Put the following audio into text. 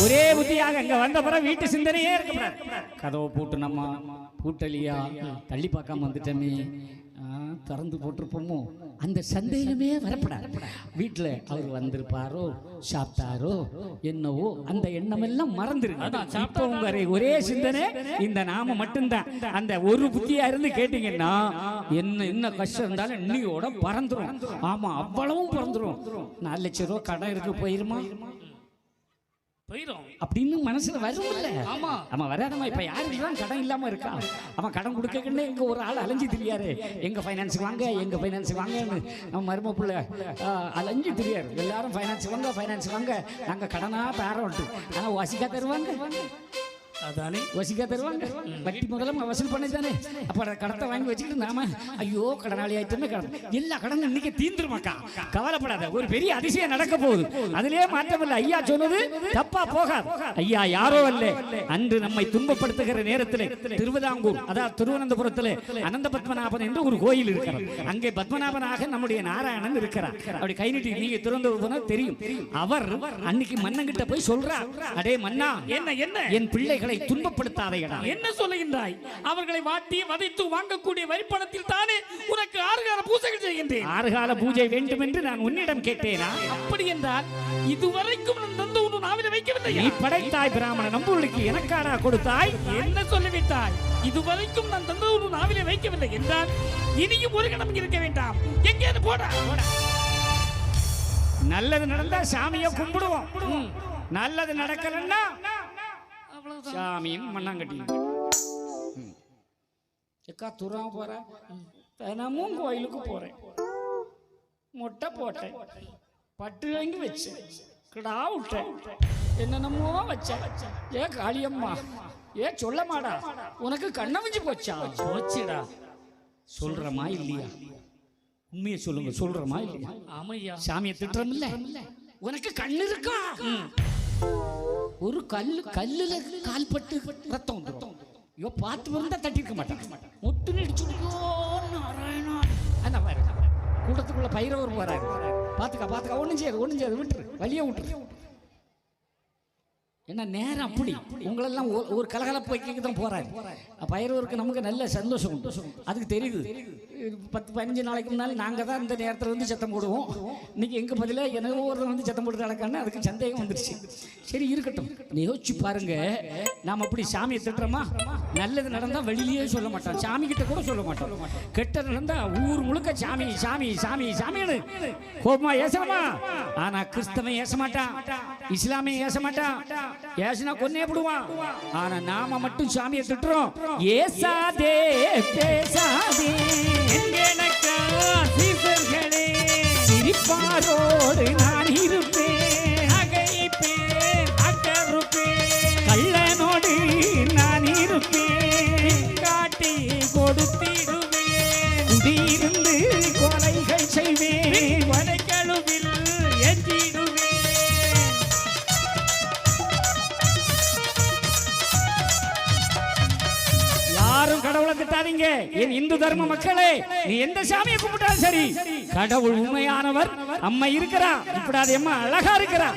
ஒரே புத்தியாக அங்க வந்த பிறகு வீட்டு சிந்தனையே இருக்கக்கூடாது. கதவை பூட்டு நம்ம பூட்டலியா தள்ளி பார்க்காம வந்துட்டோமே, திறந்து போட்டிருப்போமோ, அந்த சந்தேகமே வரப்படாது. வீட்டில் அவர் வந்திருப்பாரோ சாப்பிட்டாரோ என்னவோ அந்த எண்ணம் எல்லாம் மறந்துருக்கு. இப்போ உங்க ஒரே சிந்தனை இந்த நாம மட்டும்தான். அந்த ஒரு புத்தியா இருந்து கேட்டீங்கன்னா என்ன கஷ்டம் இருந்தாலும் இன்னையோட பறந்துரும். ஆமா, அவ்வளவும் பறந்துரும். 4 லட்சம் ரூபா கடன் இருக்கு, போயிருமா அப்படின்னு மனசுல வரும்ல. ஆமா ஆமா, வராதமா. இப்ப யாருக்குதான் கடன் இல்லாம இருக்கா? அவன் கடன் கொடுக்கன்னு எங்க ஒரு ஆள் அலைஞ்சு தெரியாரு, எங்க பைனான்ஸ் வாங்க எங்க பைனான்ஸ் வாங்கன்னு. நம்ம மரும பிள்ளை அலைஞ்சு தெரியாரு. எல்லாரும் பைனான்ஸ் வாங்க நாங்க கடனா பேரோட்டு, ஆனா வசிக்கா தருவாங்க. அதானே வசிக்கா தருவாங்க. வட்டி முதல்ல வசூல் பண்ணதானே. அப்ப கடத்தை வாங்கி வச்சுக்கிட்டு நாம ஐயோ கடனாளி ஆயிட்டோமே, கடன் எல்லா கடனும் இன்னைக்கு தீந்துருமாக்கா, கவலைப்படாத. ஒரு பெரிய அதிசயம் நடக்க போகுது, அதிலே மாற்றம் இல்லை. ஐயா சொன்னது தப்பா போகாது. ஐயா யாரோ அல்ல, அன்று நம்மை துன்பப்படுத்துகிற நேரத்தில் திருவிதாங்கூர், அதாவது திருவனந்தபுரத்தில் அனந்த பத்மநாபன் என்று ஒரு கோயில் இருக்கிறார். அங்கே பத்மநாபனாக நம்முடைய நாராயணன் இருக்கிறார். அப்படி கை நீட்டி நீங்க திருவனந்தபுரம் தெரியும். அவர் அன்னைக்கு மன்னங்கிட்ட போய் சொல்றார், அடே மன்னா, என்ன என்ன என் பிள்ளைகள் துன்பப்படுத்தாதையடா. என்ன சொல்லுகின்றாய்? அவர்களை வாட்டி வதைத்து வாங்கக்கூடிய வரிப்பணத்தில் தானே உனக்கு ஆறுகால பூஜைகள் செய்கின்றேன். ஆறுகால பூஜை வேண்டும் என்று நான் உன்னிடம் கேட்டேனா? அப்படி என்றால் இதுவரைக்கும் நான் தந்த ஒரு நாவில வைக்கவில்லை. நீ படைத்தாய் பிராமண நம்பூருக்கு, எனக்காடா கொடுத்தாய்? என்ன சொல்லிவிட்டாய்? இதுவரைக்கும் நான் தந்த ஒரு நாவில வைக்கவில்லை என்றால் இனியும் ஒரு கணம் இருக்க வேண்டாம். எங்கே போடா போடா. நல்லது நடந்தா சாமியை கும்பிடுவோம், நல்லது நடக்கலன்னா சாமியும் மண்ணாங்கட்டி. துறா போற, தினமும் கோயிலுக்கு போறேன், மொட்டை போட்டேன், பட்டு வாங்கி வச்சேன், கிடா விட்டேன், என்னென்னமோ வச்சேன். ஏ காளியம்மா, ஏ சொல்ல மாடா, உனக்கு கண்ணமிஞ்சு போச்சா? போச்சுடா. சொல்றமா இல்லையா? உண்மையை சொல்லுங்க, சொல்றமா இல்லையா? ஆமையா. சாமியை திட்டுறோம் இல்ல, உனக்கு கண்ணு இருக்கா? ஒரு கல்லுல கால்பட்டு ரத்தம் வந்துடும். ஐயோ பார்த்து இருந்தா தட்டி இருக்க மாட்டான். முட்டு நடிச்சு கூட்டத்துக்குள்ள பைரவர் போறாரு. பாத்துக்கா ஒண்ணும் செய்யாது விட்டுரு, வழியா விட்டுரு. என்ன நேரம் அப்படி உங்களெல்லாம் ஒரு கலகலப்பு வைக்க தான் போறாரு. பயிரவருக்கு நமக்கு நல்ல சந்தோஷம் உண்டு, அதுக்கு தெரியுது. 10-15 நாளைக்கு முன்னால நாங்கள் தான் இந்த நேரத்தில் வந்து சத்தம் போடுவோம். இன்னைக்கு எங்க பதில எனக்கு ஒரு வந்து சத்தம் போட்டு நடக்கான்னு அதுக்கு சந்தேகம் வந்துருச்சு. சரி இருக்கட்டும், யோசிச்சு பாருங்க. நாம் அப்படி சாமியை திட்டுறோமா? நல்லது நடந்தா வெளியிலேயே சொல்ல மாட்டோம், சாமி கிட்ட கூட சொல்ல மாட்டோம். கெட்ட நடந்தா ஊர் முழுக்க சாமி சாமி சாமி சாமின்னு கோபமா ஏசமா. ஆனா கிறிஸ்தவன் ஏச மாட்டான், இஸ்லாமிய ஏச மாட்டான், ஏசுனா கொன்னே போடுவான். ஆனா நாம மட்டும் சாமியை திட்டுறோம். ஏசாதே பேசாதே சிரிப்பாரோடு நான் இருப்பேன், அகைப்பேன் அக்கருப்பேன், கள்ளனோடு நான் இருப்பேன், காட்டி கொடுத்திடுவேன், குடியிருந்து கொலைகள் செய்வேன், வலைக்கழுவில் ஏற்றிடுவேன். யாரும் கடவுளை திட்டாதீங்க. என் இந்து தர்ம மக்களே, நீ எந்த சாமியை கும்பிட்டாலும் சரி, கடவுள் உண்மையானவர். அம்மா இருக்கிறா, இப்படி அம்மா அழகா இருக்கிறா.